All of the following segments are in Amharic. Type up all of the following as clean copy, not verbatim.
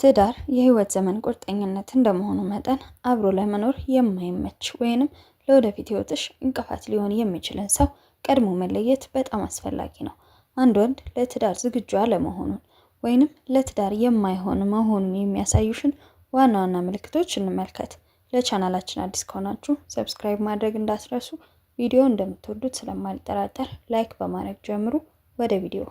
ትዳር የህይወት ዘመን ቁርጠኝነት እንደመሆኑ መጠን አብሮ ለመኖር የማይመች ወይንም ለወደፊት ህይወትሽ እንቅፋት ሊሆን የሚችልን ሰው ቀድሞ መለየት በጣም አስፈላጊ ነው። አንድ ወንድ ለትዳር ዝግጁ አለመሆኑን ወይንም ለትዳር የማይሆን መሆኑን የሚያሳዩሽን ዋና ዋና ምልክቶች እንመልከት። ለቻናላችን አዲስ ከሆናችሁ ሰብስክራይብ ማድረግ እንዳትረሱ። ቪዲዮ እንደምትወዱት ስለማልጠራጠር ላይክ በማድረግ ጀምሩ። ወደ ቪዲዮ።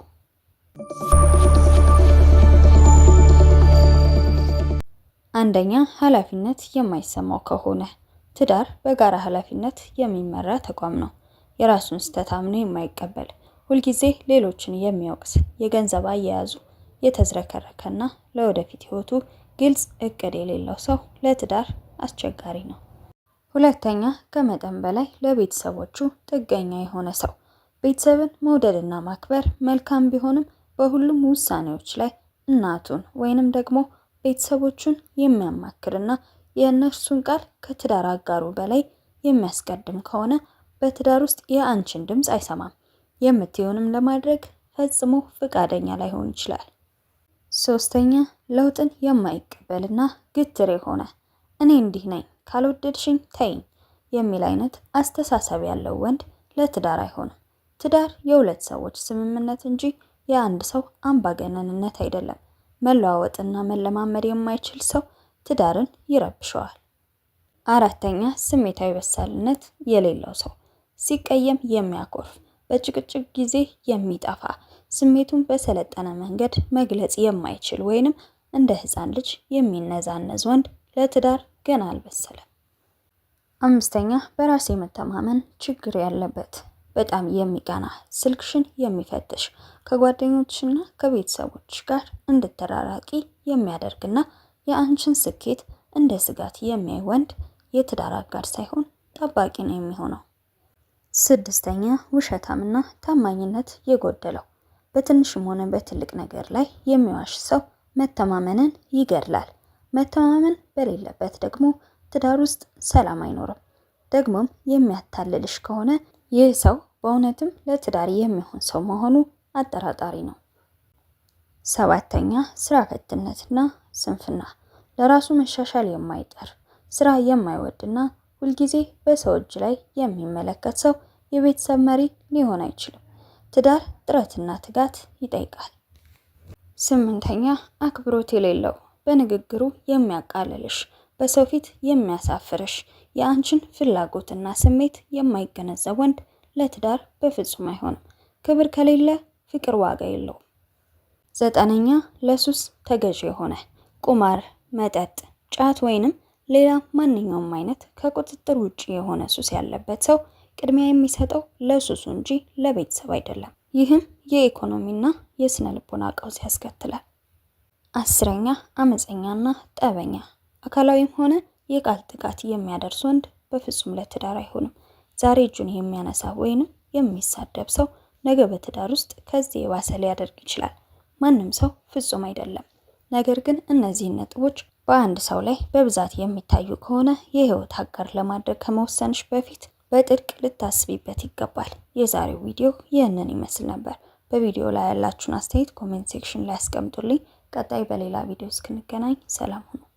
አንደኛ፣ ኃላፊነት የማይሰማው ከሆነ። ትዳር በጋራ ኃላፊነት የሚመራ ተቋም ነው። የራሱን ስህተት አምኖ የማይቀበል፣ ሁልጊዜ ሌሎችን የሚወቅስ፣ የገንዘብ አያያዙ የተዝረከረከና ለወደፊት ህይወቱ ግልጽ እቅድ የሌለው ሰው ለትዳር አስቸጋሪ ነው። ሁለተኛ፣ ከመጠን በላይ ለቤተሰቦቹ ጥገኛ የሆነ ሰው። ቤተሰብን መውደድና ማክበር መልካም ቢሆንም በሁሉም ውሳኔዎች ላይ እናቱን ወይንም ደግሞ ቤተሰቦቹን የሚያማክርና የእነርሱን ቃል ከትዳር አጋሩ በላይ የሚያስቀድም ከሆነ በትዳር ውስጥ የአንቺን ድምፅ አይሰማም። የምትሆንም ለማድረግ ፈጽሞ ፈቃደኛ ላይሆን ይችላል። ሶስተኛ፣ ለውጥን የማይቀበልና ግትር የሆነ እኔ እንዲህ ነኝ ካልወደድሽኝ ተይኝ የሚል አይነት አስተሳሰብ ያለው ወንድ ለትዳር አይሆንም። ትዳር የሁለት ሰዎች ስምምነት እንጂ የአንድ ሰው አምባገነንነት አይደለም። መለዋወጥና መለማመድ የማይችል ሰው ትዳርን ይረብሸዋል። አራተኛ፣ ስሜታዊ በሳልነት የሌለው ሰው። ሲቀየም የሚያኮርፍ፣ በጭቅጭቅ ጊዜ የሚጠፋ፣ ስሜቱን በሰለጠነ መንገድ መግለጽ የማይችል ወይንም እንደ ሕፃን ልጅ የሚነዛነዝ ወንድ ለትዳር ገና አልበሰለም። አምስተኛ፣ በራስ የመተማመን ችግር ያለበት፣ በጣም የሚቀና፣ ስልክሽን የሚፈትሽ፣ ከጓደኞችና ከቤተሰቦች ጋር እንድትራራቂ የሚያደርግና የአንቺን ስኬት እንደ ስጋት የሚያይ ወንድ የትዳር አጋር ሳይሆን ጠባቂ ነው የሚሆነው። ስድስተኛ፣ ውሸታምና ታማኝነት የጎደለው፣ በትንሽም ሆነ በትልቅ ነገር ላይ የሚዋሽ ሰው መተማመንን ይገድላል። መተማመን በሌለበት ደግሞ ትዳር ውስጥ ሰላም አይኖርም። ደግሞም የሚያታልልሽ ከሆነ ይህ ሰው በእውነትም ለትዳር የሚሆን ሰው መሆኑ አጠራጣሪ ነው። ሰባተኛ፣ ስራ ፈትነትና ስንፍና፣ ለራሱ መሻሻል የማይጠር፣ ስራ የማይወድና ሁልጊዜ በሰው እጅ ላይ የሚመለከት ሰው የቤተሰብ መሪ ሊሆን አይችልም። ትዳር ጥረትና ትጋት ይጠይቃል። ስምንተኛ፣ አክብሮት የሌለው፣ በንግግሩ የሚያቃልልሽ፣ በሰው ፊት የሚያሳፍርሽ፣ የአንቺን ፍላጎትና ስሜት የማይገነዘብ ወንድ ለትዳር በፍጹም አይሆንም። ክብር ከሌለ ፍቅር ዋጋ የለውም። ዘጠነኛ፣ ለሱስ ተገዢ የሆነ፣ ቁማር፣ መጠጥ፣ ጫት ወይንም ሌላ ማንኛውም አይነት ከቁጥጥር ውጪ የሆነ ሱስ ያለበት ሰው ቅድሚያ የሚሰጠው ለሱሱ እንጂ ለቤተሰብ አይደለም። ይህም የኢኮኖሚና የስነ ልቦና ቀውስ ያስከትላል። አስረኛ፣ አመፀኛና ጠበኛ፣ አካላዊም ሆነ የቃል ጥቃት የሚያደርስ ወንድ በፍጹም ለትዳር አይሆንም። ዛሬ እጁን የሚያነሳ ወይንም የሚሳደብ ሰው ነገ በትዳር ውስጥ ከዚህ የባሰ ሊያደርግ ይችላል። ማንም ሰው ፍጹም አይደለም። ነገር ግን እነዚህን ነጥቦች በአንድ ሰው ላይ በብዛት የሚታዩ ከሆነ የህይወት አጋር ለማድረግ ከመወሰንሽ በፊት በጥልቅ ልታስቢበት ይገባል። የዛሬው ቪዲዮ ይህንን ይመስል ነበር። በቪዲዮ ላይ ያላችሁን አስተያየት ኮሜንት ሴክሽን ላይ አስቀምጡልኝ። ቀጣይ በሌላ ቪዲዮ እስክንገናኝ ሰላም ሁኑ።